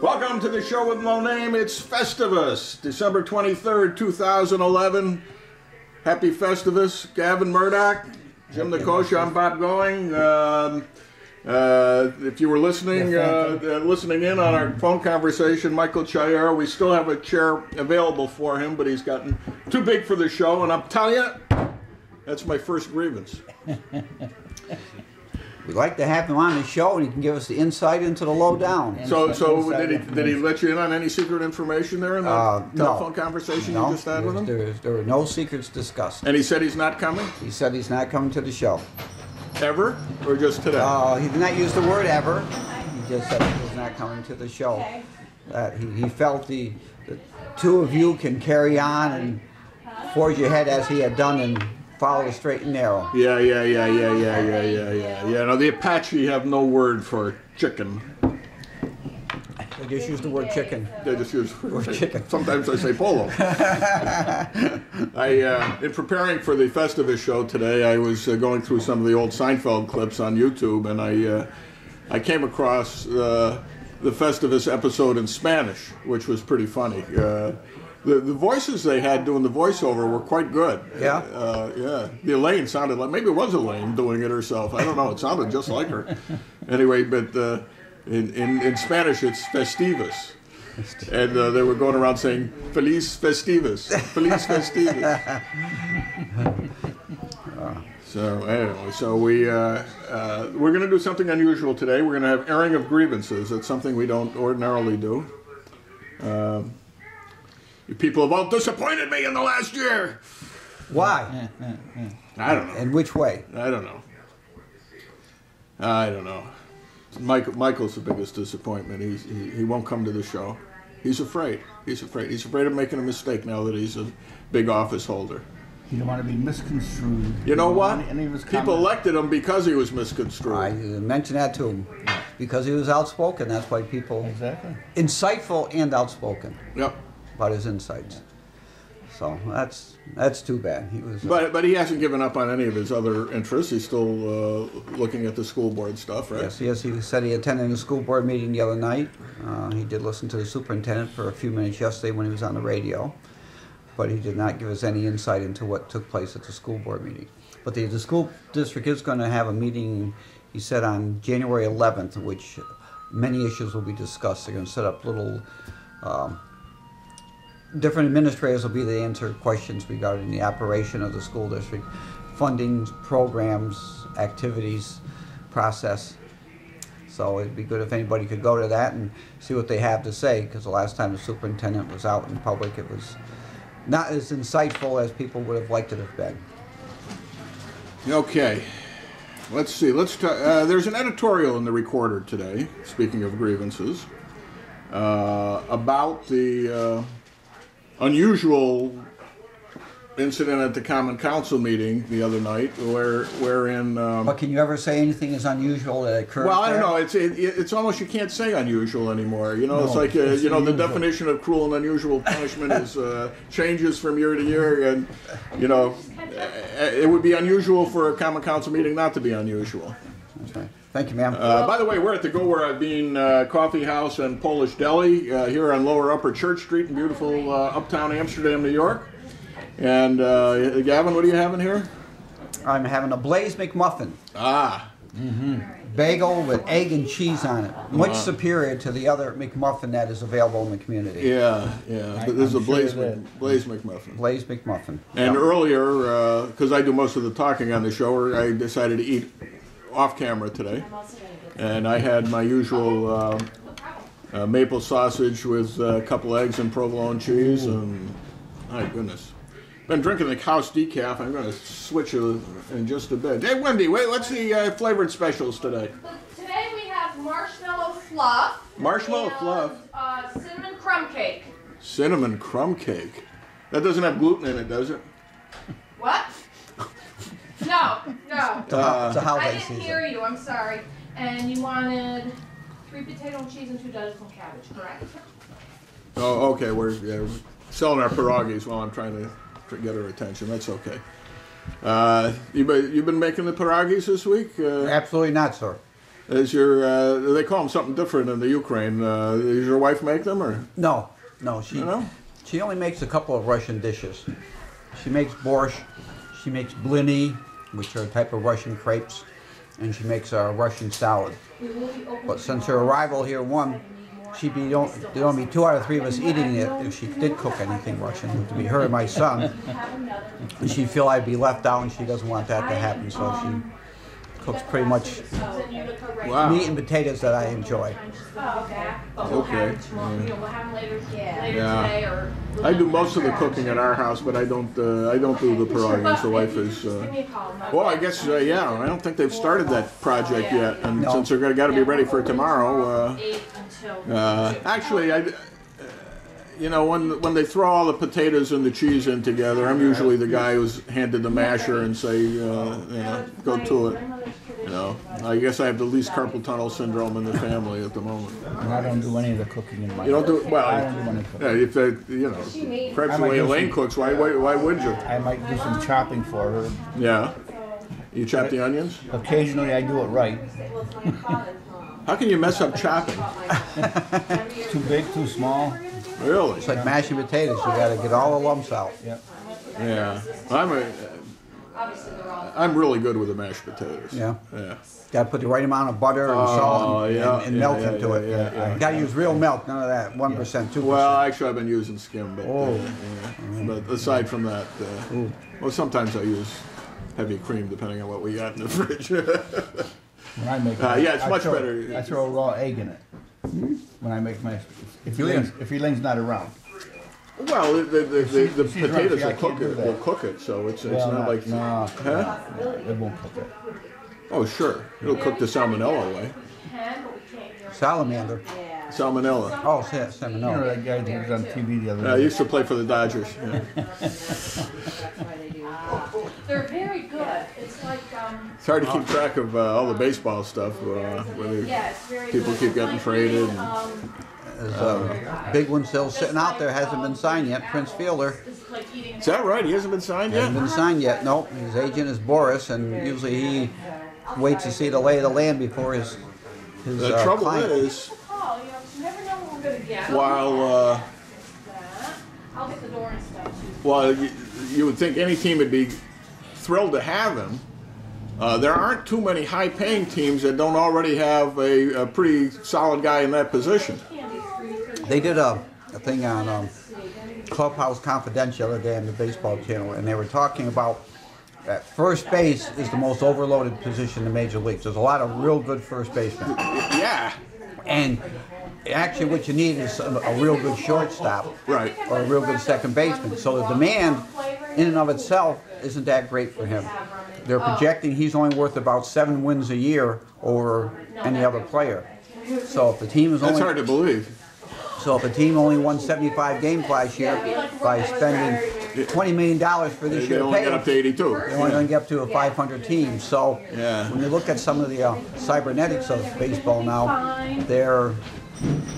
Welcome to the show with no name. It's Festivus, December 23rd, 2011. Happy Festivus. Gavin Murdoch, Jim Nicosia, I'm Bob Going. If you were listening in on our phone conversation, Michael Chayero, we still have a chair available for him, but he's gotten too big for the show, and I'm telling you, that's my first grievance. We'd like to have him on the show, and he can give us the insight into the lowdown. So did he let you in on any secret information there in the telephone conversation you just had with him? There were no secrets discussed. And he said he's not coming? He said he's not coming to the show. Ever? Or just today? He did not use the word ever. He just said he was not coming to the show. That he felt the two of you can carry on and forge ahead as he had done and follow the straight and narrow. Yeah. No, the Apache have no word for chicken. They just use the word chicken. They just use the word chicken. Sometimes I say polo. In preparing for the Festivus show today, I was going through some of the old Seinfeld clips on YouTube, and I came across the Festivus episode in Spanish, which was pretty funny. The voices they had doing the voiceover were quite good. Yeah? Yeah. The Elaine sounded like, maybe it was Elaine doing it herself. I don't know. It sounded just like her. Anyway, but in Spanish it's Festivus. And they were going around saying, Feliz Festivus. Feliz Festivus. So anyway, we're going to do something unusual today. We're going to have airing of grievances. That's something we don't ordinarily do. You people have all disappointed me in the last year. Why? I don't know. In which way? I don't know. Michael's the biggest disappointment. He won't come to the show. He's afraid. He's afraid of making a mistake now that he's a big office holder. He don't want to be misconstrued. You know what? Any of his People elected him because he was misconstrued. I mentioned that to him. Because he was outspoken. That's why people... Exactly. Insightful and outspoken. Yep. About his insights. So that's too bad. He was. But he hasn't given up on any of his other interests. He's still looking at the school board stuff, right? Yes. He said he attended a school board meeting the other night. He did listen to the superintendent for a few minutes yesterday when he was on the radio, but he did not give us any insight into what took place at the school board meeting. But the school district is going to have a meeting, he said, on January 11th, which many issues will be discussed. They're going to set up little. Different administrators will be there to answer questions regarding the operation of the school district, funding, programs, activities, process. So it'd be good if anybody could go to that and see what they have to say, because the last time the superintendent was out in public, it was not as insightful as people would have liked it to have been. Okay. Let's see. There's an editorial in the Recorder today, speaking of grievances, about the unusual incident at the Common Council meeting the other night, wherein. But can you ever say anything is unusual that occurred? Well, I don't know. It's almost, you can't say unusual anymore. You know, no, it's like the definition of cruel and unusual punishment is changes from year to year, and it would be unusual for a Common Council meeting not to be unusual. That's right. Thank you, ma'am. By the way, we're at the Go Where I've Been Coffee House and Polish Deli here on Lower Upper Church Street in beautiful uptown Amsterdam, New York. And Gavin, what are you having here? I'm having a Blaze McMuffin. Ah. Mm-hmm. Bagel with egg and cheese on it. Much superior to the other McMuffin that is available in the community. Yeah. This is a Blaze McMuffin. Blaze McMuffin. And earlier, because I do most of the talking on the show, I decided to eat off camera today, and I had my usual maple sausage with a couple eggs and provolone cheese, and my goodness, been drinking the House decaf. I'm going to switch in just a bit. Hey Wendy, wait, what's the flavored specials today? Today we have marshmallow fluff. Marshmallow fluff. Cinnamon crumb cake. Cinnamon crumb cake. That doesn't have gluten in it, does it? What? No. I didn't hear you. I'm sorry. And you wanted 3 potato and cheese and 2 dozen cabbage, correct? Oh, okay. We're selling our pierogies while I'm trying to get her attention. That's okay. You've been making the pierogies this week? Absolutely not, sir. Is your they call them something different in the Ukraine? Does your wife make them or? No, You know? she only makes a couple of Russian dishes. She makes borscht, she makes blini, which are a type of Russian crepes, and she makes a Russian salad. But since her arrival here, there'd only be 2 out of 3 of us eating it if she did cook anything Russian, which would be her and my son. And she'd feel I'd be left out, and she doesn't want that to happen, so she cooks pretty much Wow. meat and potatoes that I enjoy. Okay. Yeah. I do most of the cooking at our house, but I don't do the pierogies. The wife is. Well, I guess yeah. I don't think they've started that project yet, and No. since they're got to be ready for tomorrow. Actually, you know, when they throw all the potatoes and the cheese in together, I'm usually the guy who's handed the masher and say, you know, go to it. You know, I guess I have the least carpal tunnel syndrome in the family at the moment. And I don't do any of the cooking in my You don't do well. I don't do any cooking. Yeah, if you know, perhaps I the might way do Elaine some- cooks, why would you? I might do some chopping for her. Yeah. You chop the onions? Occasionally I do it right. How can you mess up chopping? Too big, too small. Really? It's like mashing potatoes, you gotta get all the lumps out. Yep. Yeah. I'm really good with the mashed potatoes. Yeah. Yeah. Gotta put the right amount of butter and salt and milk into it. yeah. Gotta use real milk, none of that 1%, 2%. Well, actually, I've been using skim, but, Oh. but aside from that, well, sometimes I use heavy cream depending on what we got in the fridge. When I make yeah, it's much throw, better. I throw a raw egg in it. When I make my if Elaine's not around. Well, the She's right, potatoes see, I will cook can't do it. that. Will cook it, so it's Well, not like. no, Huh? it won't cook it. Oh, sure. It'll cook the salmonella away. Salamander. Salmonella. Oh, You know salmonella. that guy who was on TV the other I day. used to play for the Dodgers. Yeah. They're very good. It's like, It's hard to keep track of all the baseball stuff. When yeah, it's very people good. keep It's getting like traded. reading, There's a big one still sitting out there, hasn't been signed yet, Prince Fielder. it's like eating. Is that right? He hasn't been signed yet? Hasn't been signed yet, nope. His agent is Boris, and usually he waits to see the lay of the land before his The trouble client. is, Oh, you never know what we're gonna get. while That. I'll get the door and stuff too. while you would think any team would be thrilled to have him, there aren't too many high-paying teams that don't already have a pretty solid guy in that position. They did a thing on Clubhouse Confidential the other day on the baseball channel, and they were talking about that first base is the most overloaded position in the major leagues. There's a lot of real good first basemen. Yeah. And actually what you need is a real good shortstop. Right. Or a real good second baseman. So the demand in and of itself isn't that great for him. They're projecting he's only worth about 7 wins a year over any other player. So if the team is That's only hard to believe. so if a team only won 75 games last year by spending $20 million for this They year to only pay get him, up to 82. they're only going to get up to a 500 team. So Yeah. when you look at some of the cybernetics of baseball now, they're a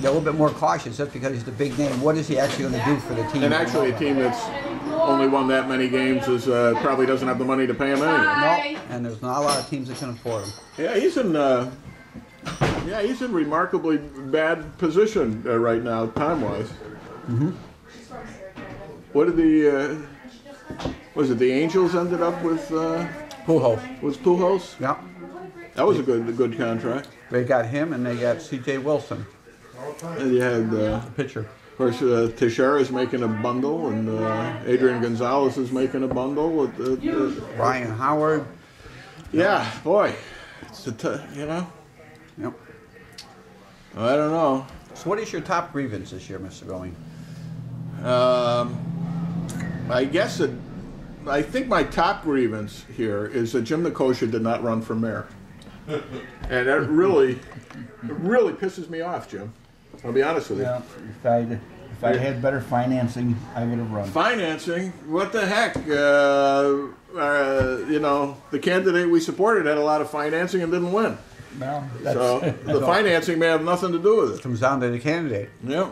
little bit more cautious just because he's the big name. What is he actually going to do for the team? And actually, a team that's only won that many games is probably doesn't have the money to pay him anyway. No, and there's not a lot of teams that can afford him. Yeah, he's in remarkably bad position right now, time-wise. What did was it the Angels ended up with? Pujols. Was Pujols? Yeah. That was a good contract. They got him and they got C.J. Wilson, And you had, the pitcher. of course, Teixeira's making a bundle, and Adrian Gonzalez is making a bundle. Ryan Howard. Yeah, boy, it's you know. Yep. I don't know. So what is your top grievance this year, Mr. Going? I guess I think my top grievance here is that Jim Nikosha did not run for mayor, and that really pisses me off, Jim. I'll be honest with you. Yeah, if I had better financing, I would have run. Financing? What the heck? You know, the candidate we supported had a lot of financing and didn't win. Well, So the financing may have nothing to do with it. Comes down to the candidate. Yep.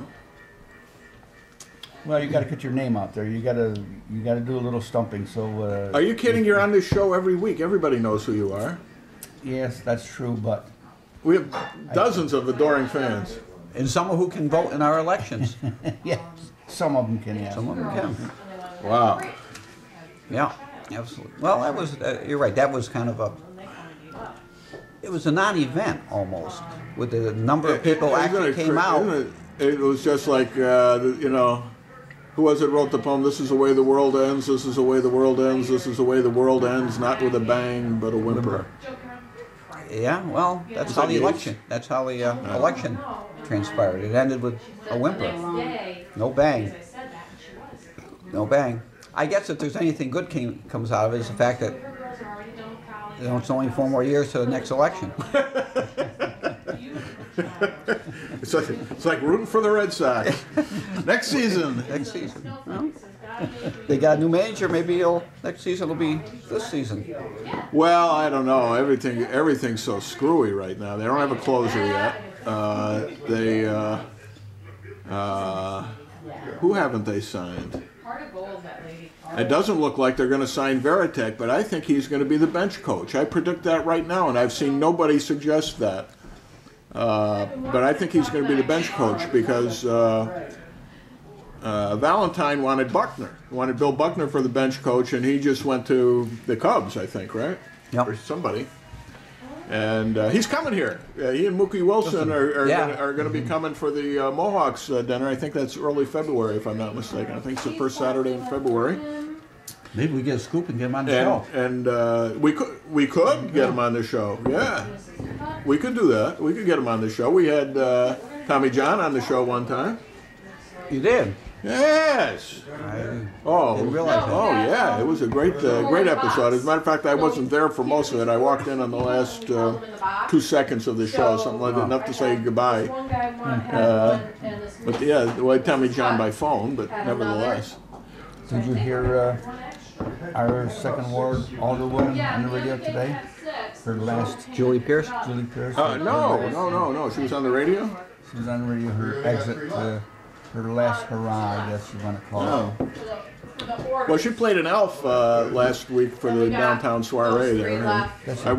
Well, you got to get your name out there. You got to do a little stumping. So. Are you kidding? You're on this show every week. Everybody knows who you are. Yes, that's true, but We have dozens of adoring fans. And some who can vote in our elections. Yeah, some of them can, yeah. Some of them can. Wow. Yeah, absolutely. Well, that was, you're right, that was kind of it was a non-event almost, with the number of people actually came out. It was just like, you know, who was it wrote the poem, "This is the way the world ends, this is the way the world ends, this is the way the world ends, not with a bang, but a whimper." Yeah, well, that's how the election, transpired. It ended with a whimper. No bang. No bang. I guess if there's anything good comes out of it, is the fact that it's only 4 more years to the next election. It's like rooting for the Red Sox. Next season. Next season. Well, they got a new manager. Maybe next season will be this season. Well, I don't know. Everything's so screwy right now. They don't have a closer yet. Who haven't they signed? It doesn't look like they're going to sign Veritek, but I think he's going to be the bench coach. I predict that right now, and I've seen nobody suggest that. But I think he's going to be the bench coach because Valentine wanted Bill Buckner for the bench coach, and he just went to the Cubs, I think, right? Yep. Or somebody. And he's coming here. He and Mookie Wilson are going to be coming for the Mohawks dinner. I think that's early February, if I'm not mistaken. I think it's the first Saturday in February. Maybe we get a scoop and get him on the show. And we could get him on the show. Yeah, we could do that. We could get him on the show. We had Tommy John on the show one time. You did? Yes. I didn't realize that. Oh yeah, it was a great episode. As a matter of fact, I wasn't there for most of it. I walked in on the last 2 seconds of the show, something like that, enough to say goodbye. But yeah, we had Tommy John by phone, but nevertheless. Did you hear our second ward alderwoman on the radio today? Her last... Julie Pierce? Julie Pierce? No. She was on the radio? She was on the radio, her exit, her last hurrah, I guess you want to call it. Well, she played an elf last week for the downtown soiree there. I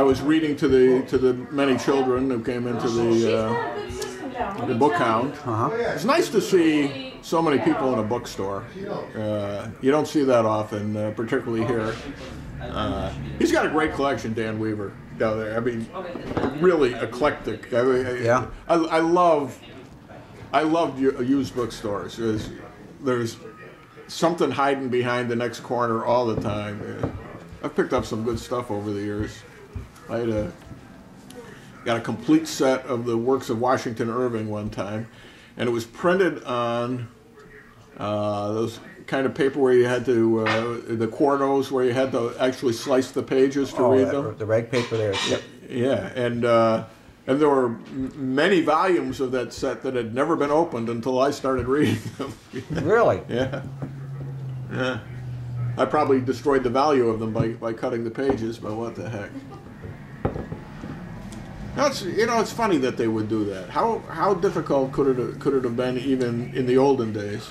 was reading to the many children who came into the book hound. It's nice to see so many people in a bookstore. You don't see that often, particularly here. He's got a great collection, Dan Weaver, down there. I mean, really eclectic. I love used bookstores. There's something hiding behind the next corner all the time. I've picked up some good stuff over the years. I got a complete set of the works of Washington Irving one time, and it was printed on those kind of paper where you had to, the quartos where you had to actually slice the pages to read them. The rag paper there. Yep. Yeah, and there were many volumes of that set that had never been opened until I started reading them. Really? Yeah. I probably destroyed the value of them by cutting the pages, but what the heck. It's funny that they would do that. How difficult could it have been even in the olden days?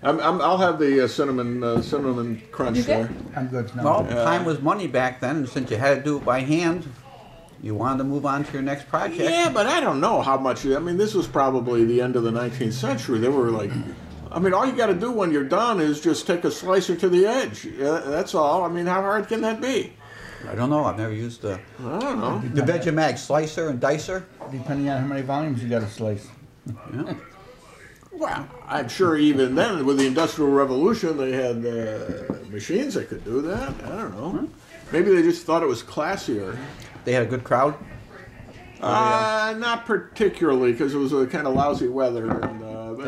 I'll have the cinnamon crunch there. I'm good now. Well, time was money back then, and since you had to do it by hand, you wanted to move on to your next project. Yeah, but I don't know how much. I mean, this was probably the end of the 19th century. They were like, I mean, all you got to do when you're done is just take a slicer to the edge. That's all. I mean, how hard can that be? I don't know. I've never used I don't know. the Vegemag slicer and dicer. Depending on how many volumes you got to slice. Yeah. Well, I'm sure even then, with the Industrial Revolution, they had machines that could do that. I don't know. Maybe they just thought it was classier. They had a good crowd? Not particularly, because it was a kind of lousy weather. And,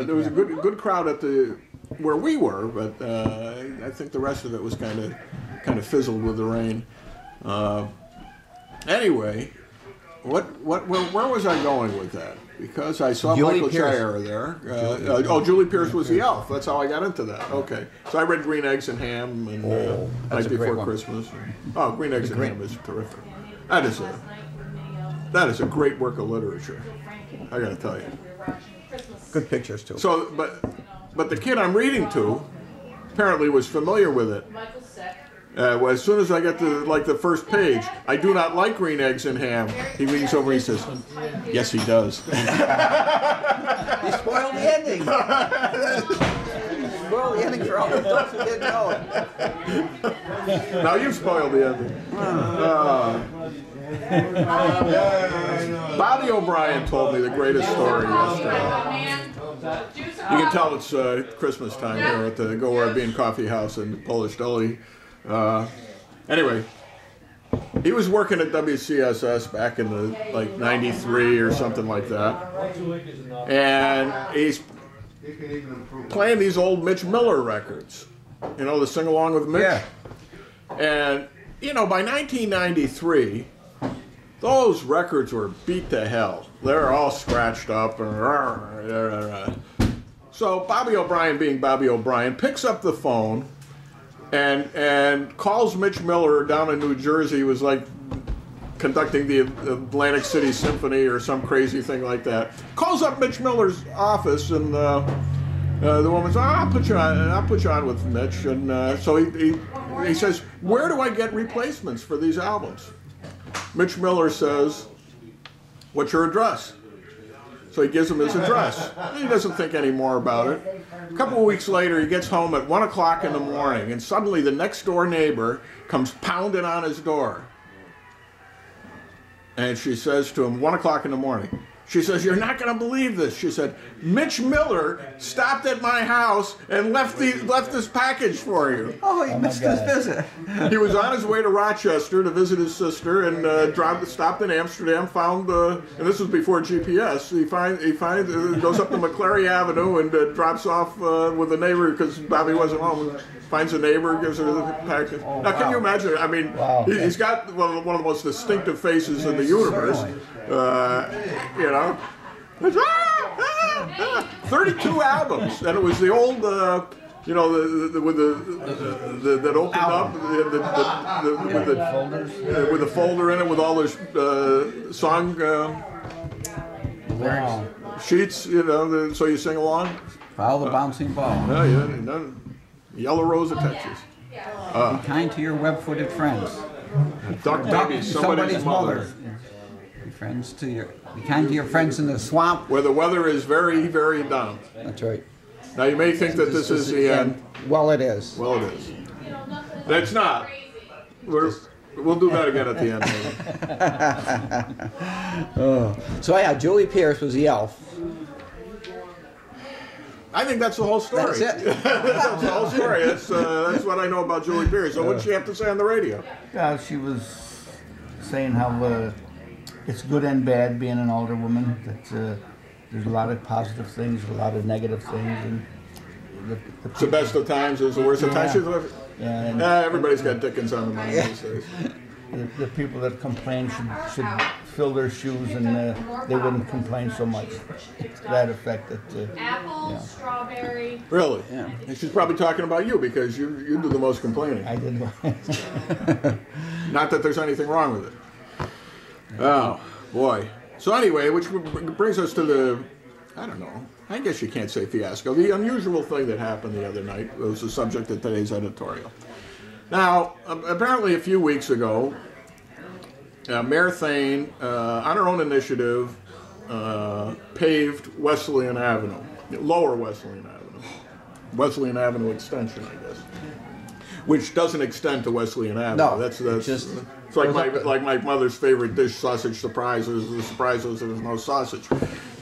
there was a good crowd at where we were, but I think the rest of it was kind of fizzled with the rain. Anyway, where was I going with that? Because I saw Julie Michael Pierce. Shire there. Julie Pierce was the elf. That's how I got into that. Okay. So I read Green Eggs and Ham and Night Before Christmas. Oh, Green Eggs and Ham is terrific. That is a great work of literature. I got to tell you. Good pictures, too. So, but the kid I'm reading to apparently was familiar with it. Well, as soon as I get to like the first page, I do not like green eggs and ham. He leans over and he says, yes, he does. You spoiled the ending. Spoiled the ending for all the adults who didn't know it. Now you've spoiled the ending. Bobby O'Brien told me the greatest story yesterday. You can tell it's Christmas time here at the Go Where Bean Coffee House in Polish Deli. Anyway, he was working at WCSS back in the like '93 or something like that, and he's playing these old Mitch Miller records, you know, the Sing Along with Mitch. Yeah. And you know, by 1993, those records were beat to hell. They're all scratched up. So Bobby O'Brien, being Bobby O'Brien, picks up the phone and calls Mitch Miller down in New Jersey. He was like conducting the Atlantic City Symphony or some crazy thing like that. Calls up Mitch Miller's office, and the woman's, I'll put you on with Mitch. And so he says, where do I get replacements for these albums? Mitch Miller says, what's your address? So he gives him his address. He doesn't think any more about it. A couple of weeks later, he gets home at 1 o'clock in the morning, and suddenly the next door neighbor comes pounding on his door. And she says to him, 1 o'clock in the morning, she says, you're not going to believe this. She said, Mitch Miller stopped at my house and left this package for you. Oh, he missed his visit. He was on his way to Rochester to visit his sister, and stopped in Amsterdam, found, and this was before GPS, he goes up to McClary Avenue and drops off with a neighbor, because Bobby wasn't home. Finds a neighbor, gives her the package. Oh, now, can you imagine? I mean, he's got one of the most distinctive faces in the universe. You know, 32 albums, and it was the old, you know, that opened up with the folder in it with all those song sheets. You know, so you sing along. Follow the bouncing ball. Yeah. Yellow Rose of Texas. Be kind to your web-footed friends. Duck baby, somebody's mother. Be kind to your friends in the swamp. Where the weather is very, very down. That's right. Now you may think that this is the end. Well, it is. Well, it is. It's not. We'll do that again at the end. So yeah, Julie Pierce was the elf. I think that's the whole story. That's it. That's the whole story. That's what I know about Julie Pierce. So what did she have to say on the radio? Yeah, she was saying how it's good and bad being an older woman. That there's a lot of positive things, a lot of negative things, and it's the best of times is the worst of times. Yeah, everybo's got Dickens on the mind these days. The people that complain should fill their shoes, and they wouldn't complain so much. To that effect. Apple, strawberry. Really? Yeah. And she's probably talking about you, because you do the most complaining. I did. Not that there's anything wrong with it. Oh, boy. So anyway, which brings us to the, I don't know, I guess you can't say fiasco. The unusual thing that happened the other night was the subject of today's editorial. Now, apparently a few weeks ago, Mayor Tswnn, on her own initiative, paved Wesleyan Avenue, lower Wesleyan Avenue. Wesleyan Avenue extension, I guess. Which doesn't extend to Wesleyan Avenue. No, that's just it's like my mother's favorite dish, sausage surprises. The surprise was there was no sausage.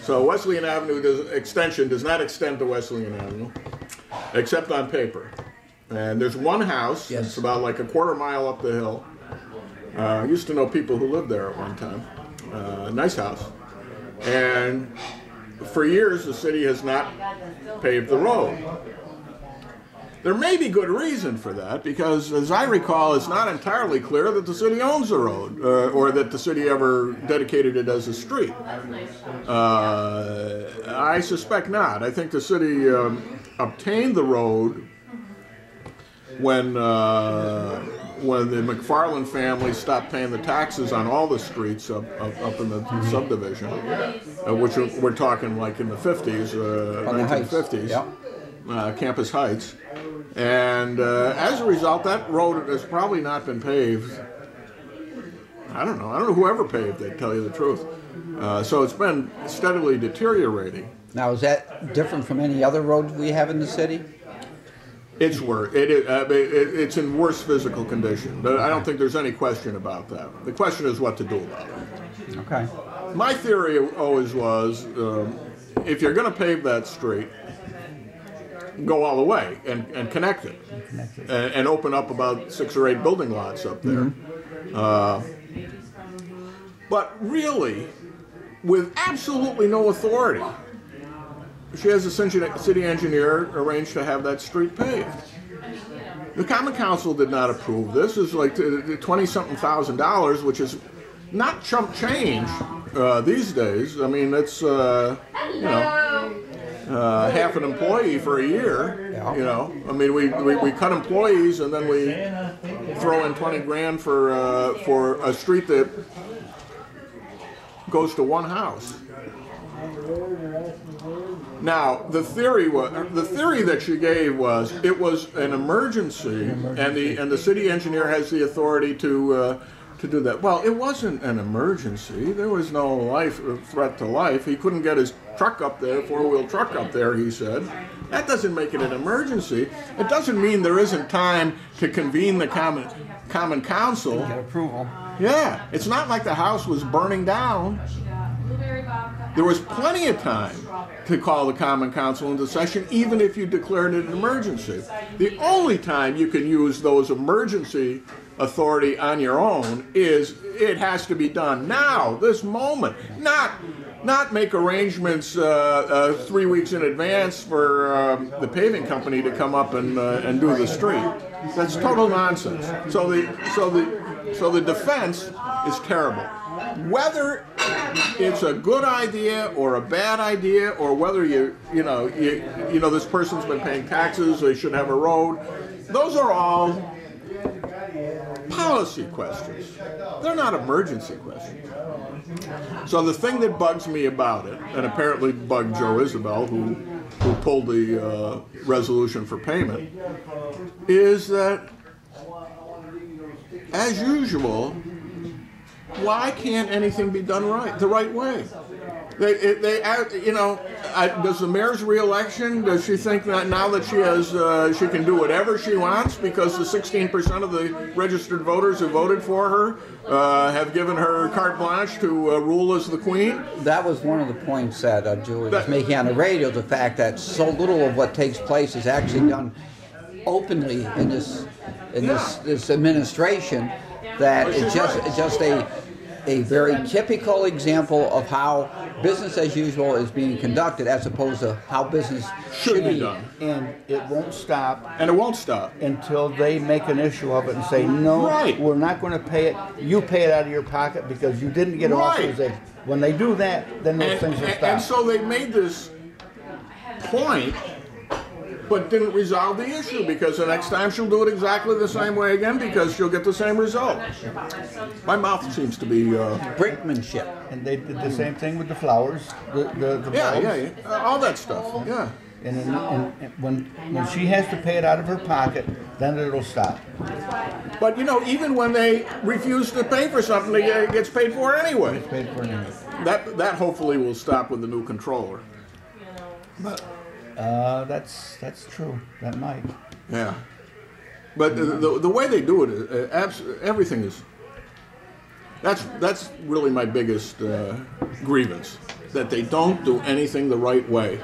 So Wesleyan Avenue extension does not extend to Wesleyan Avenue, except on paper. And there's one house. Yes. It's about like a quarter mile up the hill. I used to know people who lived there at one time. Nice house. And for years, the city has not paved the road. There may be good reason for that, because as I recall, it's not entirely clear that the city owns the road, or that the city ever dedicated it as a street. I suspect not. I think the city obtained the road when the McFarland family stopped paying the taxes on all the streets up in the subdivision, which we're talking like in the 50s, 1950s, Yep. Campus Heights. And as a result, that road has probably not been paved. I don't know whoever paved it, to tell you the truth. So it's been steadily deteriorating. Now, is that different from any other road we have in the city? It's worse. It's in worse physical condition. But I don't think there's any question about that. The question is what to do about it. Okay. My theory always was, if you're going to pave that street, go all the way and connect it, and open up about 6 or 8 building lots up there. But really, with absolutely no authority, she has a city engineer arranged to have that street paved. The Common Council did not approve this. It's like $20-something thousand, which is not chump change these days. I mean, it's half an employee for a year. You know, I mean, we cut employees and then we throw in 20 grand for a street that goes to one house. Now, the theory that she gave was it was an emergency, and the city engineer has the authority to do that. Well, it wasn't an emergency. There was no threat to life. He couldn't get his truck up there, 4-wheel truck up there, he said. That doesn't make it an emergency. It doesn't mean there isn't time to convene the Common Council. Get approval. Yeah, it's not like the house was burning down. There was plenty of time to call the Common Council into session, even if you declared it an emergency. The only time you can use those emergency authority on your own is it has to be done now, this moment, not make arrangements 3 weeks in advance for the paving company to come up and do the street. That's total nonsense. So the defense is terrible. Whether it's a good idea or a bad idea, or whether you know this person's been paying taxes, they should have a road, those are all policy questions. They're not emergency questions. So the thing that bugs me about it, and apparently bugged Joe Isabel, who pulled the resolution for payment, is that, as usual, why can't anything be done the right way? Does the mayor's reelection, does she think that now that she can do whatever she wants because the 16% of the registered voters who voted for her have given her carte blanche to rule as the queen? That was one of the points that Julie was making on the radio, the fact that so little of what takes place is actually done openly in this administration, that it's just a very typical example of how business as usual is being conducted, as opposed to how business should be done. And it won't stop. And it won't stop Until they make an issue of it and say, no, we're not going to pay it. You pay it out of your pocket because you didn't get authorization. When they do that, then those things will stop. And so they made this point, but didn't resolve the issue, because the next time she'll do it exactly the same way again, because she'll get the same result. My mouth seems to be brinkmanship. And they did the same thing with the flowers, the bulbs. All that stuff. Yeah. And when she has to pay it out of her pocket, then it'll stop. But even when they refuse to pay for something, it gets paid for anyway. It's paid for anyway. That hopefully will stop with the new controller. But that's true. That might. Yeah. But the way they do it, everything is. That's really my biggest grievance, that they don't do anything the right way.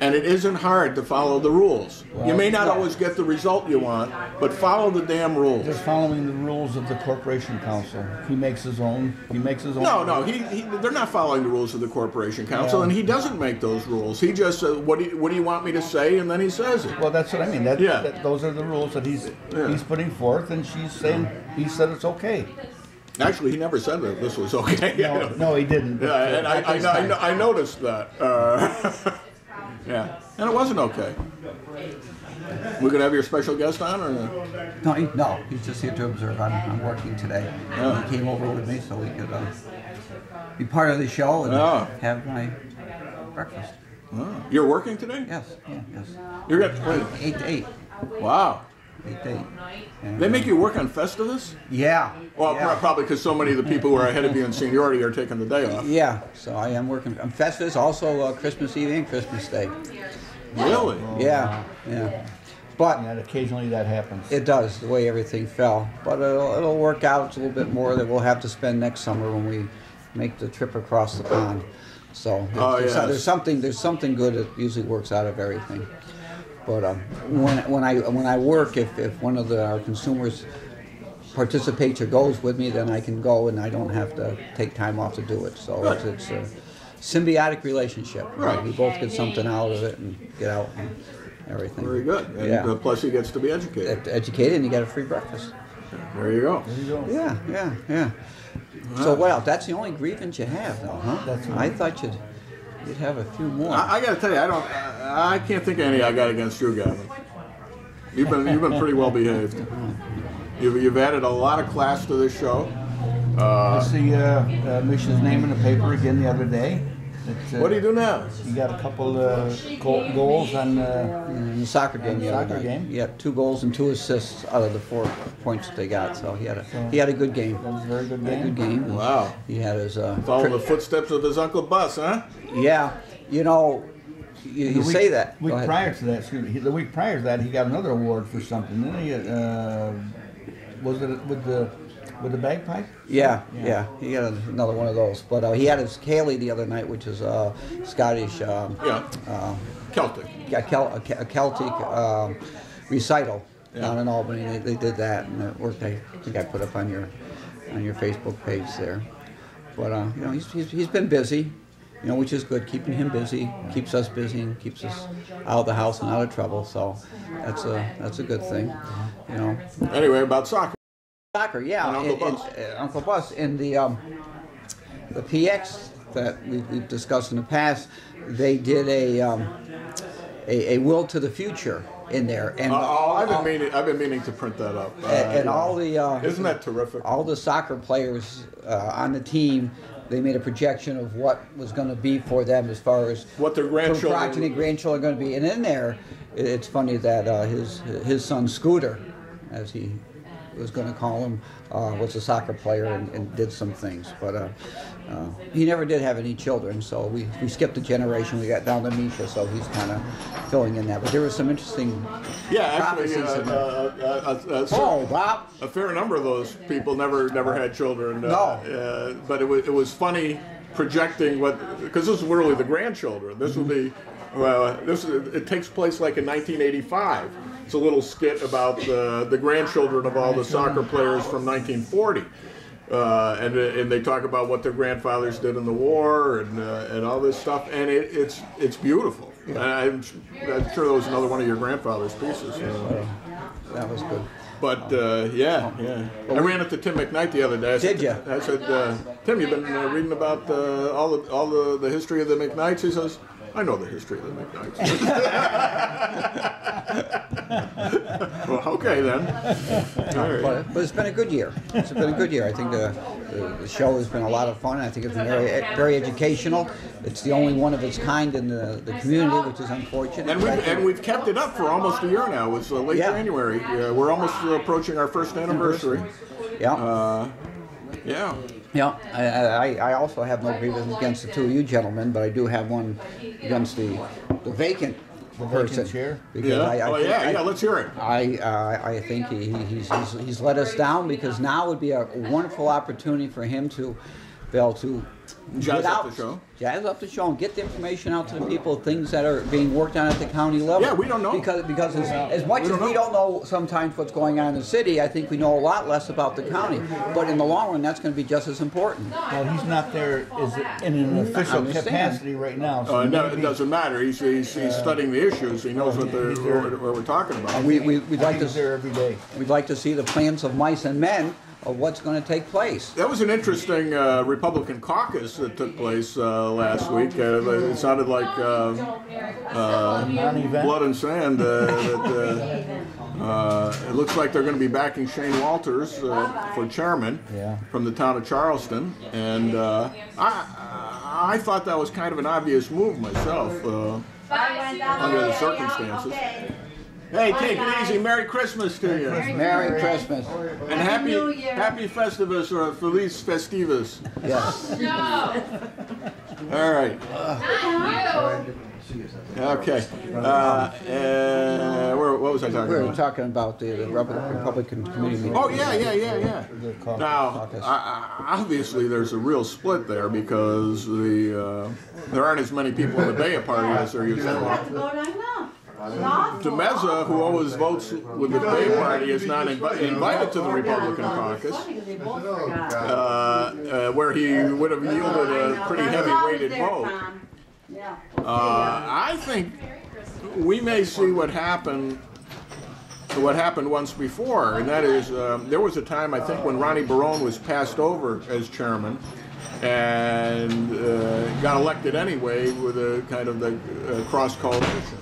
And it isn't hard to follow the rules. You may not always get the result you want, but follow the damn rules. They're following the rules of the Corporation Council. He makes his own. No, they're not following the rules of the Corporation Council, and he doesn't make those rules. He just says, what do you want me to say, and then he says it. Well, that's what I mean. Those are the rules that he's putting forth, and she's saying he said it's okay. Actually, he never said that this was okay. No, he didn't. Yeah, and I noticed that. Yeah, and it wasn't okay. We're gonna have your special guest on, or no? He's just here to observe. I'm working today. Yeah. He came over with me so we could be part of the show and have my breakfast. Oh. You're working today? Yes. You're at 8 to 8. Wow. And, They make you work on Festivus? Yeah. Well, yeah. probably because so many of the people who are ahead of you in seniority are taking the day off. Yeah, so I am working on Festivus, also Christmas Eve and Christmas Day. Really? Yeah, yeah. But And occasionally that happens. it does, the way everything fell. But it'll work out a little bit more that we'll have to spend next summer when we make the trip across the pond. So there's something good that usually works out of everything. But when I work, if one of our consumers participates or goes with me, then I can go and I don't have to take time off to do it. So it's a symbiotic relationship. Right. We both get something out of it and get out and everything. Very good. And Yeah. plus he gets to be educated. Educated, and you get a free breakfast. There you go. There you go. Yeah. So well, that's the only grievance you have, though, huh? That's right. I thought you'd have a few more. I got to tell you, I can't think of any I got against you, Gavin. You've been pretty well behaved. You've added a lot of class to this show. I see Misha's name in the paper again the other day. What do you do now? You got a couple goals on In the soccer game the other night. game? Yeah, 2 goals and 2 assists out of the 4 points that they got. So he had a good game. That was a very good game. Good game. Wow. He had his Following the footsteps of his Uncle Bus, huh? yeah. You know, you say that. Go Week ahead. prior to that, the week prior to that, he got another award for something. Didn't he? Was it with the bagpipe? Yeah. He got another one of those. But he had his Cayley the other night, which is Scottish. Celtic. A Celtic recital down in Albany. They did that, and it worked. I think I put up on your Facebook page there. But you know, he's been busy, you know, which is good. Keeping him busy keeps us busy and keeps us out of the house and out of trouble. So that's a good thing, you know. Anyway, about soccer. Soccer, yeah. And Uncle Bus. Uncle Bus in the PX that we've discussed in the past. They did a will to the future in there, and I've been meaning to print that up. and all the isn't that terrific? all the soccer players on the team, they made a projection of what was going to be for them as far as What their grandchildren- progeny grandchildren are going to be. And in there, it's funny that his son Scooter, as he was going to call him, was a soccer player and did some things. But he never did have any children, so we skipped a generation. We got down to Misha, so he's kind of filling in that. But there was some interesting Actually, prophecies in there. Bob. a fair number of those people never had children. No. But it was funny projecting because this is really the grandchildren. This will be, it takes place like in 1985. It's a little skit about the grandchildren of all the soccer players from 1940. And they talk about what their grandfathers did in the war and all this stuff, and it's beautiful. Yeah. I'm sure that was another one of your grandfather's pieces. That was good. But yeah. I ran into Tim McKnight the other day. Did you? I said, Tim, you've been reading about all the history of the McKnights? He says, I know the history of the McKnights. Well, okay then. All right. But it's been a good year. It's been a good year. I think the show has been a lot of fun. I think it's been very educational. It's the only one of its kind in the community, which is unfortunate. And we've kept it up for almost a year now. It's late January. We're almost approaching our first anniversary. Yeah. Yeah. Yeah, I also have no grievance against the two of you gentlemen, but I do have one against the vacant person. chair? Because let's hear it. I think he's let us down, because now would be a wonderful opportunity for him to be able to Jazz get up out, the show. jazz up the show, and get the information out to the people, things that are being worked on at the county level. Yeah, we don't know. Because as much as we don't know sometimes what's going on in the city, I think we know a lot less about the county. But in the long run, that's going to be just as important. Well, he's not there in an official capacity right now. So No, it doesn't matter. He's studying the issues. He knows what we're talking about. We'd like he's there to every day. we'd like to see the plans of mice and men of what's going to take place. That was an interesting Republican caucus that took place last week. It sounded like blood and sand. It looks like they're going to be backing Shane Walters for chairman from the town of Charleston, and I thought that was kind of an obvious move myself under the circumstances. Hey, Bye, take guys. it easy. Merry Christmas to you. Merry Christmas. And happy New Year. Happy Festivus or Feliz Festivus. Yes. No, All right. not you. Okay. What was I talking We were about? talking about the Republican committee meeting. Oh, yeah. The caucus. Now, Caucus. obviously, there's a real split there because there aren't as many people in the Bay Party as there used to be. Demeza, who always votes with the Bay Party, is not invited to the Republican caucus, where he would have yielded a pretty heavy weighted vote. I think we may see what happened once before, and that is there was a time, I think, when Ronnie Barone was passed over as chairman and got elected anyway with a kind of the cross coalition.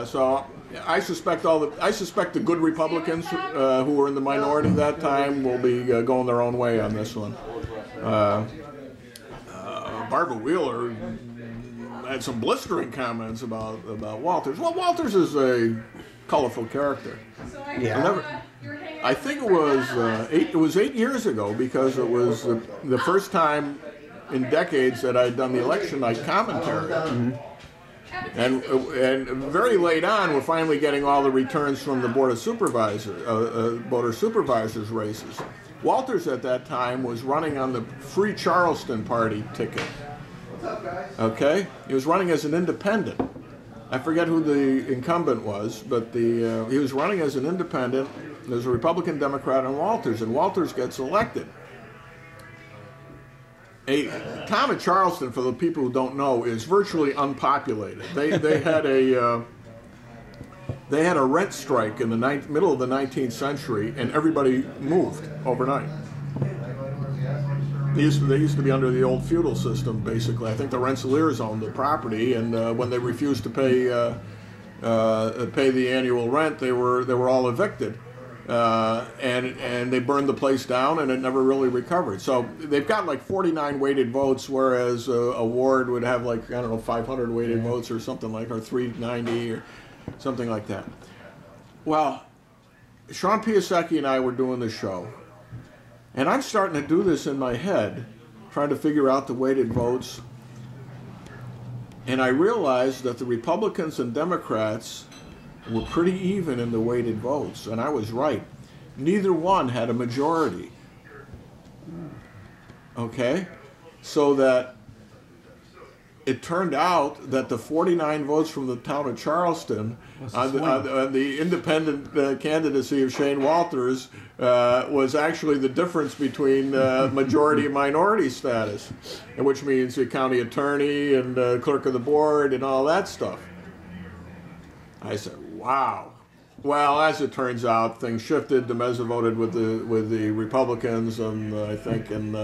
So I suspect the good Republicans who were in the minority that time will be going their own way on this one. Barbara Wheeler had some blistering comments about Walters. Well, Walters is a colorful character. I think it was 8 years ago, because it was the first time in decades that I'd done the election night commentary. And very late on, we're finally getting all the returns from the Board of Supervisors races. Walters at that time was running on the Free Charleston Party ticket. Okay, he was running as an independent. I forget who the incumbent was, but he was running as an independent. There's a Republican, Democrat, and Walters gets elected. A town of Charleston, for the people who don't know, is virtually unpopulated. They had a rent strike in the middle of the 19th century, and everybody moved overnight. They used to be under the old feudal system, basically. I think the Rensselaers owned the property, and when they refused to pay the annual rent, they were all evicted, and they burned the place down, and it never really recovered. So they've got like 49 weighted votes, whereas a ward would have like, I don't know, 500 weighted votes or something like, or 390 or something like that. Well, Sean Piasecki and I were doing the show. And I'm starting to do this in my head, trying to figure out the weighted votes. And I realized that the Republicans and Democrats were pretty even in the weighted votes. And I was right. Neither one had a majority. Okay? So that it turned out that the 49 votes from the town of Charleston on the independent candidacy of Shane Walters was actually the difference between majority and minority status, and which means the county attorney and clerk of the board and all that stuff. I said, wow. Well, as it turns out, things shifted. Demeza voted with the Republicans, and I think, and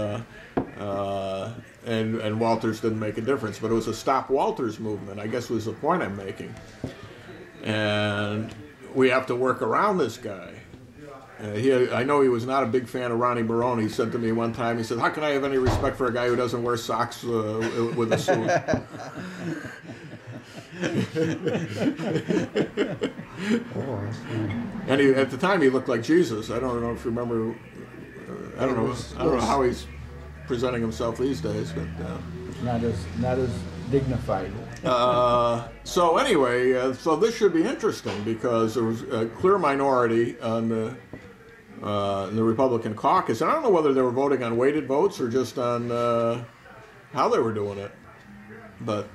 Walters didn't make a difference. But it was a Stop Walters movement, I guess, was the point I'm making. And we have to work around this guy. I know he was not a big fan of Ronnie Barone. He said to me one time, he said, "How can I have any respect for a guy who doesn't wear socks with a suit?" And at the time he looked like Jesus. I don't know if you remember. I don't know how he's presenting himself these days, but not as dignified. So anyway, so this should be interesting because there was a clear minority on the Republican caucus, and I don't know whether they were voting on weighted votes or just on how they were doing it, but.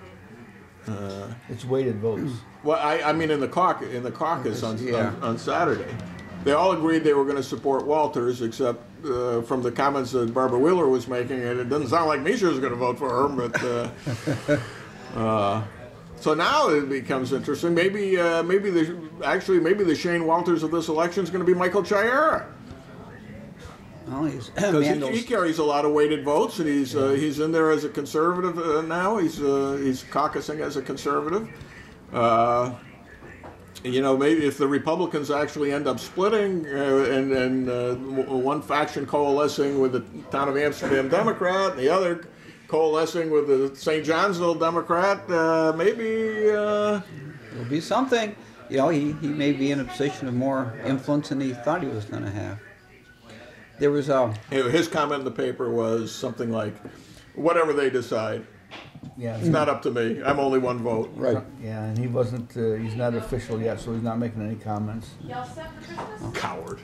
It's weighted votes. Well, I mean in the caucus on Saturday. They all agreed they were going to support Walters, except from the comments that Barbara Wheeler was making, and it doesn't sound like Misha was going to vote for her, but so now it becomes interesting. Maybe the Shane Walters of this election is going to be Michael Chiara. Well, Because he carries a lot of weighted votes, and he's in there as a conservative now. He's caucusing as a conservative. Maybe if the Republicans actually end up splitting and one faction coalescing with the town of Amsterdam Democrat, and the other coalescing with the St. Johnsville Democrat, maybe it'll be something. you know, he may be in a position of more influence than he thought he was going to have. There was His comment in the paper was something like, "Whatever they decide, Yeah, it's not up to me. I'm only one vote." right. yeah, and he wasn't. He's not official yet, so he's not making any comments. Y'all set for Christmas? Coward.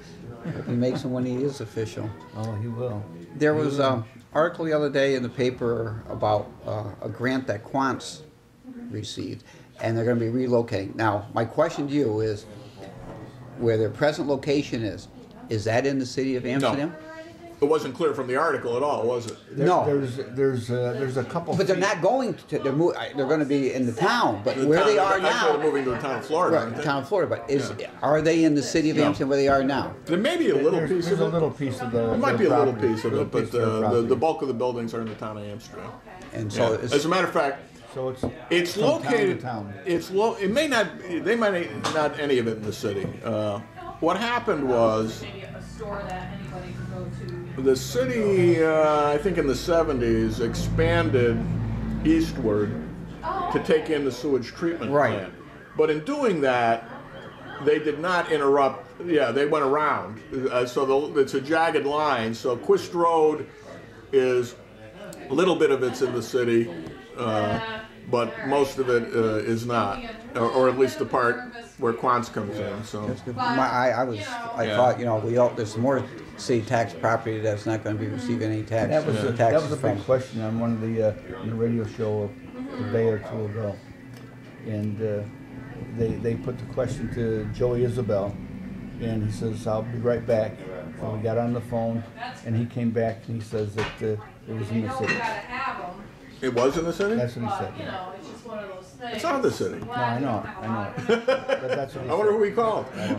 He makes them when he is official. Oh, he will. There was an article the other day in the paper about a grant that Tswnn received, and they're going to be relocating. Now, my question to you is, where their present location is that in the city of Amsterdam? It wasn't clear from the article at all, was it? No. There's a couple. But they're not going to. They're going to be in the town. But where they are Actually, now, they're moving to the town of Florida, right, aren't the they? town of Florida. But are they in the city of No. Amsterdam where they are now? There may be a little There's piece of a it. little piece of the. It might the be a little property. piece of Little it, but piece of the the property. bulk of the buildings are in the town of Amsterdam. And so Yeah. As a matter of fact, So it's from town to located. town. It may not. They might not any of it in the city. What happened was Maybe a store that anybody could go to. the city, I think in the 70s, expanded eastward to take in the sewage treatment Right. plant. But in doing that, they did not interrupt. Yeah, they went around. It's a jagged line. So Quist Road is a little bit of it's in the city, but most of it is not, or at least the part where Quants comes in. So I thought, you know, there's more city tax property that's not going to be receiving any tax. That was taxes a from. big question on one of the on the radio show a day or two ago, and they put the question to Joey Isabel, and he says, "I'll be right back." So we got on the phone, and he came back and he says that it was in the We city. gotta have them, it was in the city. That's what he but, said. you know, it's just one of those things. It's not the city. No, I know. But that's what he I wonder who said. he called. I don't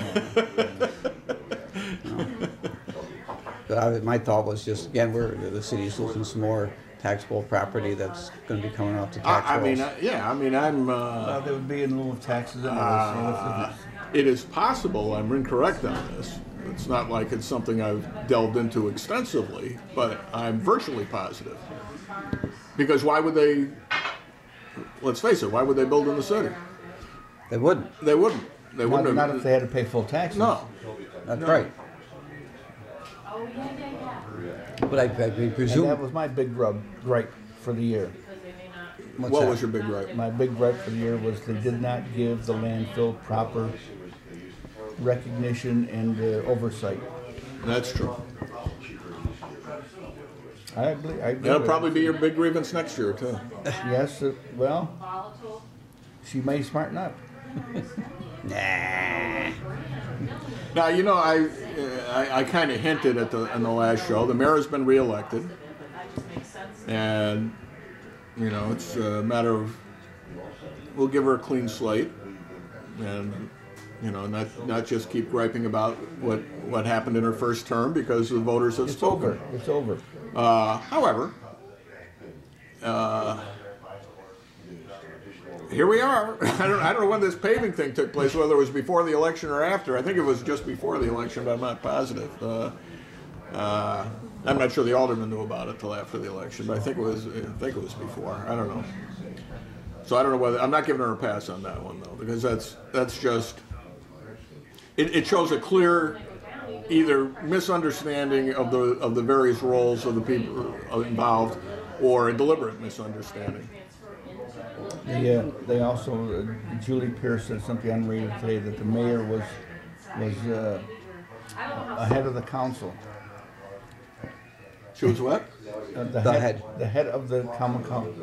know. But my thought was just, again, the city's losing some more taxable property that's going to be coming off the tax I mean, rolls. I'm. Well, they would be in lieu of taxes anyway. So It is possible I'm incorrect on this. It's not like it's something I've delved into extensively, but I'm virtually positive. Because why would they? Let's face it. Why would they build in the city? They wouldn't. They wouldn't. They wouldn't. not if they had to pay full taxes. No. That's right. Oh, yeah. But I And presume. that was my big gripe for the year. Because they may not. What's What that? was your big gripe? My big gripe for the year was they did not give the landfill proper recognition and oversight. That's true. I agree That'll with probably it. be your big grievance next year too. Yes, well, Volatile. she may smarten up. Nah. Now you know I kind of hinted at in the last show. The mayor has been reelected, That just makes sense. and you know it's a matter of we'll give her a clean slate, and you know not just keep griping about what happened in her first term because the voters have It's spoken. over. It's over. However, here we are. I don't know when this paving thing took place, whether it was before the election or after. I think it was just before the election, but I'm not positive. I'm not sure the alderman knew about it till after the election, but I think it was before. I don't know. So I don't know whether I'm not giving her a pass on that one though, because that's just it shows a clear either misunderstanding of the various roles of the people involved, or a deliberate misunderstanding. They also Julie Pierce said something on radio today that the mayor was ahead of the council. She was what? The head. The head of the common council.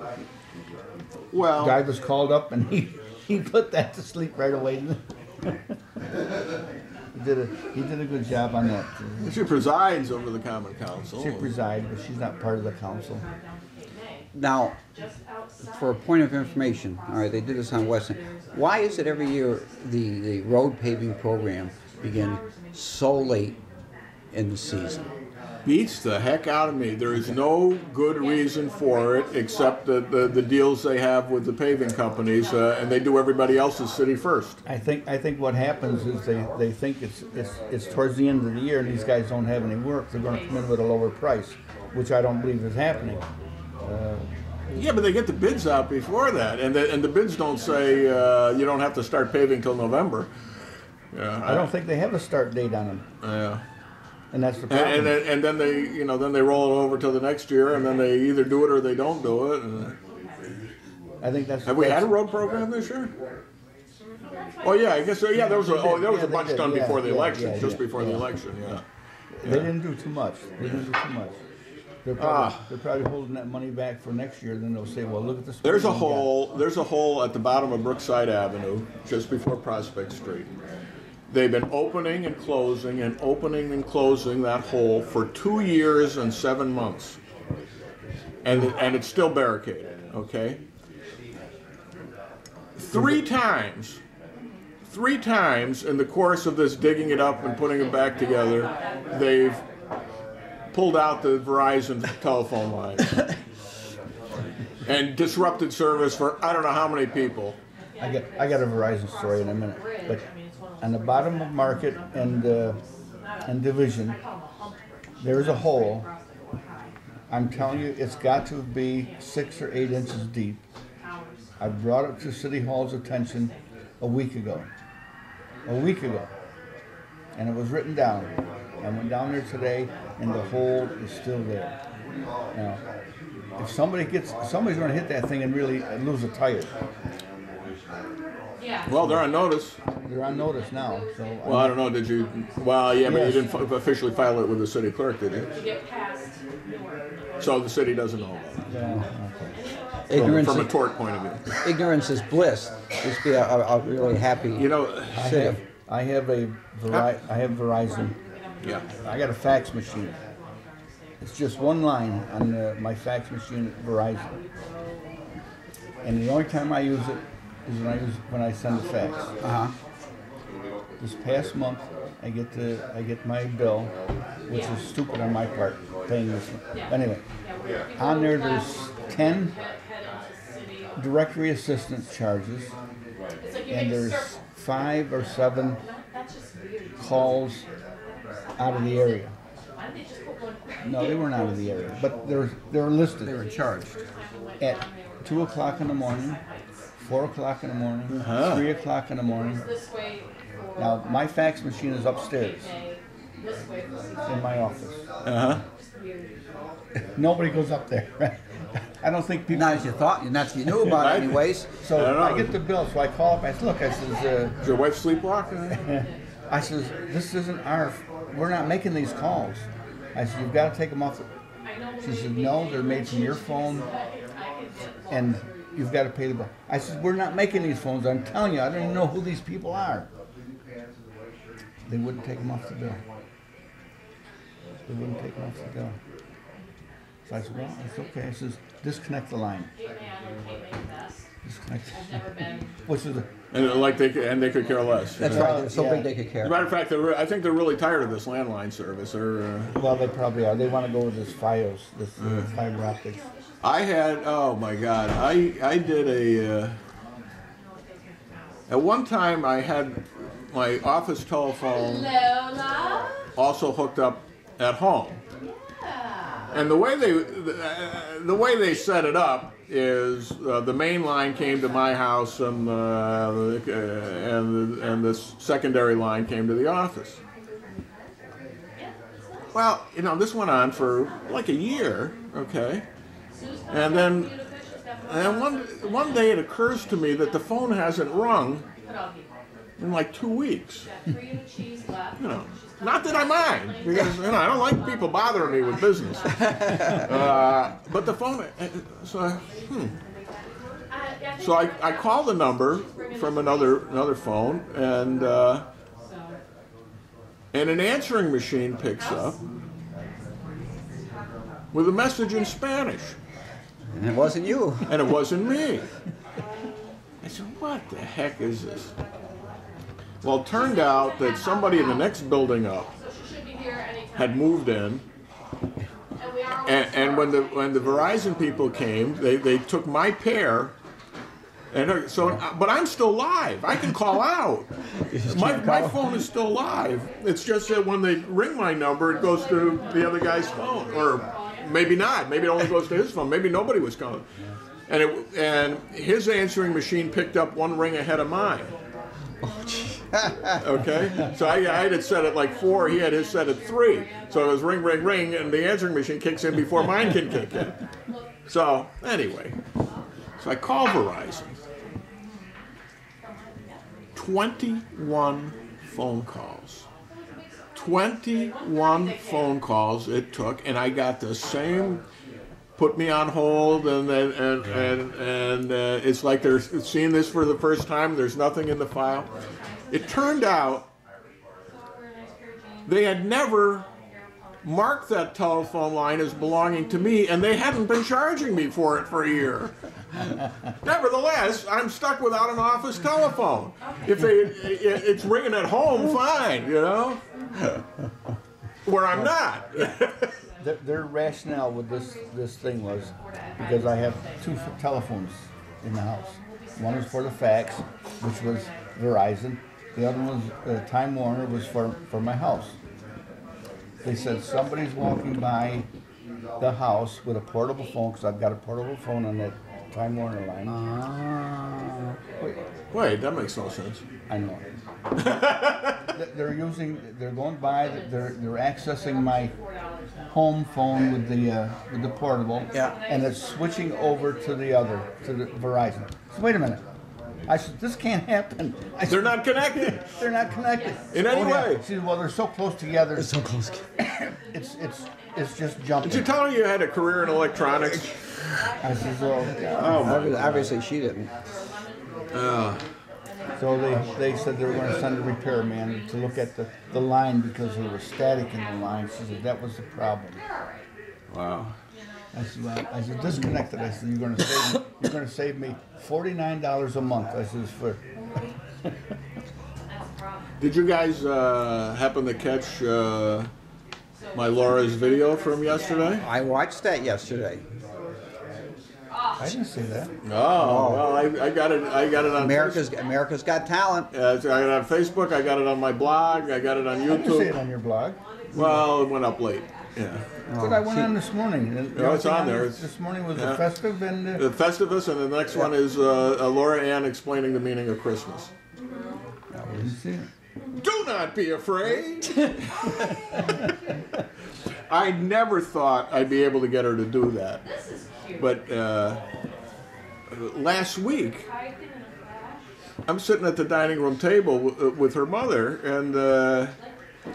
Well, Guy was called up and he put that to sleep right away. He did a good job on that. she presides over the Common Council. She presides, but she's not part of the council. Now, for a point of information, all right, they did this on West End. Why is it every year the road paving program begins so late in the season? Beats the heck out of me. There is no good reason for it except the deals they have with the paving companies, and they do everybody else's city first. I think what happens is they think it's towards the end of the year and these guys don't have any work. They're going to come in with a lower price, which I don't believe is happening. Yeah, but they get the bids out before that, and the bids don't say you don't have to start paving till November. Yeah, I don't think they have a start date on them. Yeah. And that's the problem. And then they, you know, then they roll it over till the next year, and then they either do it or they don't do it. And I think that's. have we had a road program this year? Oh yeah, I guess so. Yeah, there was a bunch done before the election, just before the election. Yeah. They didn't do too much. They didn't do too much. They're probably holding that money back for next year. Then they'll say, "Well, look at this." There's a hole at the bottom of Brookside Avenue, just before Prospect Street. They've been opening and closing that hole for 2 years and 7 months, and it's still barricaded. Okay. Three times in the course of this digging it up and putting it back together, they've pulled out the Verizon telephone line and disrupted service for I don't know how many people. I got a Verizon story in a minute, but on the bottom of Market and Division, there's a hole. I'm telling you, it's got to be 6 or 8 inches deep. I brought it to City Hall's attention a week ago, and it was written down. I went down there today, and the hole is still there. Now, if somebody's going to hit that thing and really lose a tire. Well, they're on notice. They're on notice now. So Well, I don't know. Did you? Well, yeah, but you didn't officially file it with the city clerk, did you? So the city doesn't know about it. Ignorance, From a tort point of view. ignorance is bliss. Used to be a really happy. You know, I have Verizon. yeah. I got a fax machine. It's just one line on my fax machine at Verizon, and the only time I use it is when I send a fax. This past month, I get my bill, which is stupid on my part, paying this. Anyway, on there's 10 directory assistance charges, and there's 5 or 7 calls out of the area. No, they weren't out of the area, but they were listed. They were charged. At 2 o'clock in the morning, 4 o'clock in the morning, 3 o'clock in the morning. Now, my fax machine is upstairs in my office. Nobody goes up there. I don't think people... Not as you thought, not as you knew about it anyways. So I get the bill, so I call up, I said, look, I says... Is your wife sleepwalking? I says, this isn't we're not making these calls. I said, you've got to take them off. She said, no, they're made from your phone, and you've got to pay the bill. I said, we're not making these phones. I'm telling you, I don't even know who these people are. They wouldn't take them off the bill. They wouldn't take them off the bill. So I said, well, it's okay. I says, disconnect the line. Disconnect. Which is And they could care less. That's right. They're so big they could care. As a matter of fact, I think they're really tired of this landline service. Well, they probably are. They want to go with this FiOS, this fiber optics. I had, oh my God, I did at one time I had my office telephone also hooked up at home. And the way they set it up is the main line came to my house and the secondary line came to the office. Well, you know, this went on for like a year, okay? And then one day it occurs to me that the phone hasn't rung in like 2 weeks. You know, not that I mind, because I don't like people bothering me with business. But the phone, so I call the number from another phone, and an answering machine picks up with a message in Spanish. And it wasn't you. And it wasn't me. I said, what the heck is this? Well, it turned out that somebody in the next building up had moved in, and when the Verizon people came, they took my pair, and but I'm still live. I can call out. My phone is still live. It's just that when they ring my number, it goes to the other guy's phone, or maybe not. Maybe it only goes to his phone. Maybe nobody was calling. And his answering machine picked up one ring ahead of mine. Okay, so I had it set at like 4. He had his set at 3. So it was ring, ring, ring, and the answering machine kicks in before mine can kick in. So anyway, so I call Verizon. 21 phone calls. 21 phone calls it took, and I got the same. Put me on hold, and it's like they're seeing this for the first time. There's nothing in the file. It turned out they had never marked that telephone line as belonging to me, and they hadn't been charging me for it for a year. Nevertheless, I'm stuck without an office telephone. If it's ringing at home, fine, you know, where I'm not. Their rationale with this thing was because I have 2 telephones in the house. One was for the fax, which was Verizon. The other one was Time Warner, was for my house. They said somebody's walking by the house with a portable phone, because I've got a portable phone on that Time Warner line. Wait, that makes no sense. I know. They're going by, they're accessing my home phone with the portable, and it's switching over to the Verizon. So wait a minute. I said, this can't happen. They're not connected. They're not connected. In any way. She said, well, they're so close together. It's so close. It's just jumping. Did you tell her you had a career in electronics? I said, well, Obviously she didn't. so they said they were going to send a repairman to look at the line because there was static in the line. She said that was the problem. Wow. I said, disconnected. I said, you're going to save me $49 a month. I said, for. Did you guys happen to catch my Laura's video from yesterday? I watched that yesterday. I didn't see that. Oh, well, I got it. I got it on America's Got Talent. I got it on Facebook. I got it on my blog. I got it on I didn't see it YouTube. on your blog. Well, it went up late. Yeah. But I went on this morning. No, it's on there. This morning was the festive and. The Festivus, and the next one is Laura Ann explaining the meaning of Christmas. I didn't see it. Do not be afraid. I never thought I'd be able to get her to do that. But last week, I'm sitting at the dining room table with her mother,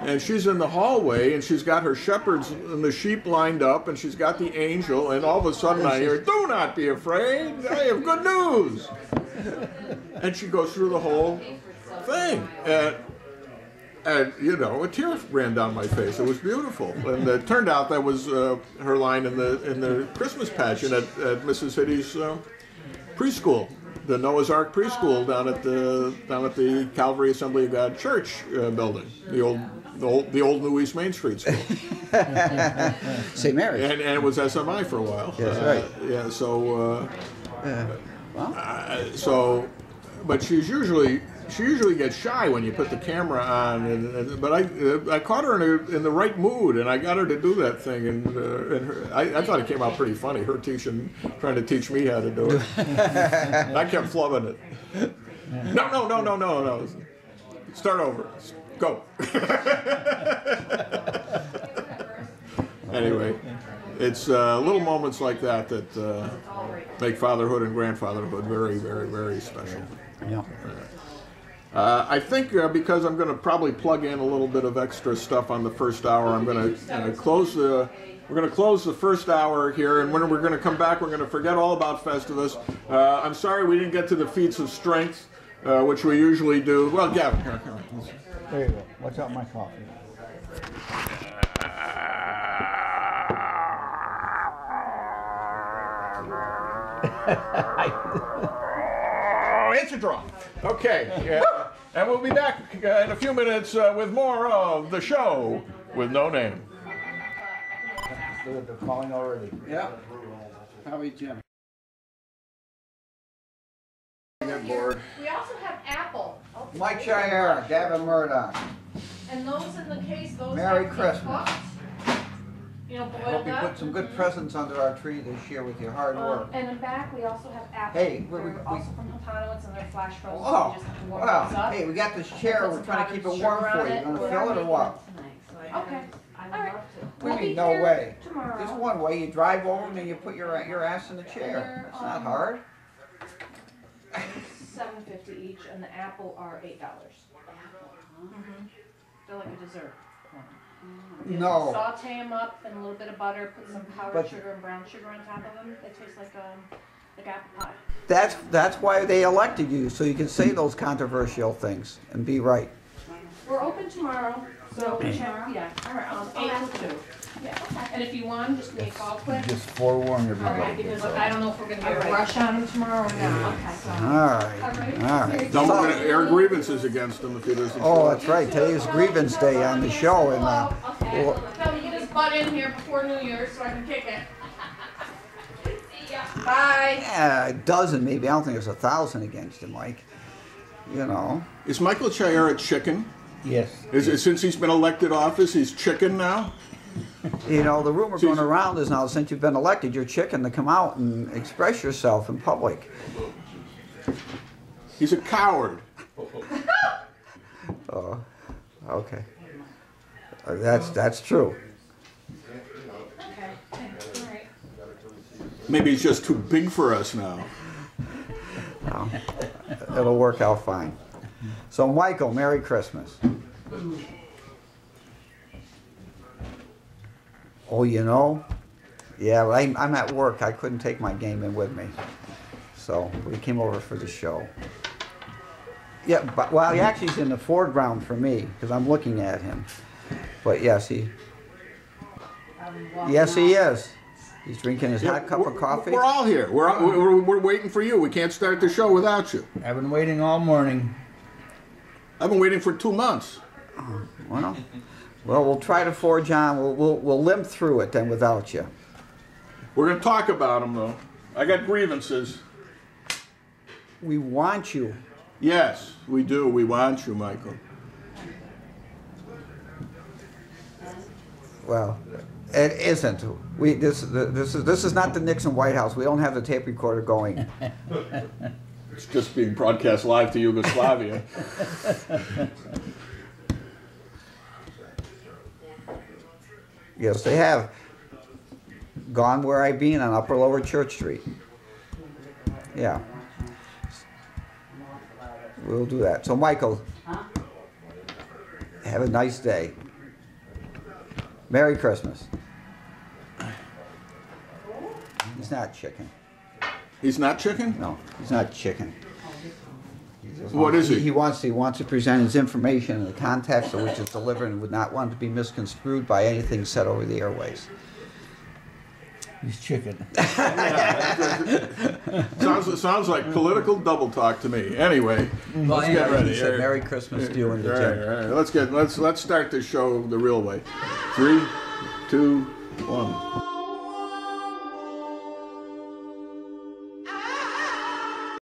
and she's in the hallway, and she's got her shepherds and the sheep lined up, and she's got the angel, and all of a sudden I hear, "Do not be afraid, I have good news." And she goes through the whole thing. And you know, a tear ran down my face. It was beautiful, and it turned out that was her line in the Christmas pageant at Mrs. Hitty's preschool, the Noah's Ark preschool down at the Calvary Assembly of God Church building, the old New East Main Street school. St. Mary's. And it was SMI for a while. That's right. Yeah. So. Well. So, but she usually gets shy when you put the camera on, but I caught her in the right mood, and I got her to do that thing, and I thought it came out pretty funny. Her trying to teach me how to do it. I kept flubbing it. No. Start over. Go. Anyway, it's little moments like that make fatherhood and grandfatherhood very, very, very special. Yeah. I think because I'm going to probably plug in a little bit of extra stuff on the first hour, I'm going to close the. We're going to close the first hour here, and when we're going to come back, we're going to forget all about Festivus. I'm sorry we didn't get to the feats of strength, which we usually do. Well, Gavin, here. There you go. Watch out my coffee. It's a draw. Okay, and we'll be back in a few minutes with more of the show with no name. They're calling already. Yeah. How are you, Jim? Get bored. We also have apple. Mike Shire, Gavin Murdoch. And those in the case, those Merry have to be Christmas. cooked you know, I hope boiled you up. put some good presents under our tree this year with your hard work. And in back, we also have apples. Hey, They're also from Hapanoitz and they're flash frozen, so Oh, you just have to warm those wow. up. Hey, we got this chair. We're trying to keep it warm for you. You want to fill it or what? Okay. I would Alright. love to. What We'll do you mean, be no here way? tomorrow. There's one way. You drive over and then you put your ass in the chair. It's not hard. $7.50 each, and the apple are $8. They're like a dessert. No. Saute them up in a little bit of butter, put some powdered But- sugar and brown sugar on top of them. They taste like apple pie. That's why they elected you, so you can say those controversial things and be right. We're open tomorrow, so check, yeah, Alright, 8 till 2. Yeah, and if you want, just give me a call quick. Just forewarn Alright, everybody. because I don't know if we're gonna get a rush on them tomorrow or not. Okay. So. All right. All right. Then we're going to air grievances against him if he doesn't. Oh, that's right. Today's grievance day on the show, and Okay, well, tell me get his butt in here before New Year's so I can kick it. See ya. Bye. yeah, a dozen maybe. I don't think there's 1,000 against him, Mike. You know. Is Michael Chiara chicken? Yes. Is it since he's been elected office, he's chicken now? You know, the rumor going around is now since you've been elected, you're chicken to come out and express yourself in public. He's a coward. Oh, okay. That's true. Okay, all right. Maybe he's just too big for us now. No, it'll work out fine. So, Michael, Merry Christmas. Oh, you know, yeah, I'm at work. I couldn't take my game in with me, so we came over for the show. Yeah, but well, he actually's in the foreground for me because I'm looking at him. But yes, he is. He's drinking his hot cup of coffee. We're all here. We're waiting for you. We can't start the show without you. I've been waiting all morning. I've been waiting for 2 months. Well, we'll try to forge on. We'll limp through it then without you. We're going to talk about them, though. I got grievances. We want you. Yes, we do. We want you, Michael. Well, it isn't. This is not the Nixon White House. We don't have the tape recorder going. It's just being broadcast live to Yugoslavia. Yes, they have. Gone Where I Been on Upper Lower Church Street. Yeah. We'll do that. So, Michael, have a nice day. Merry Christmas. He's not chicken. He's not chicken? No, he's not chicken. What is he? He wants to present his information in the context of which it's delivered and would not want to be misconstrued by anything said over the airways. He's chicken. Sounds like political double talk to me. Anyway, let's get ready. He said Merry Christmas to you in the gym. All right. Let's start the show the real way. 3, 2, 1.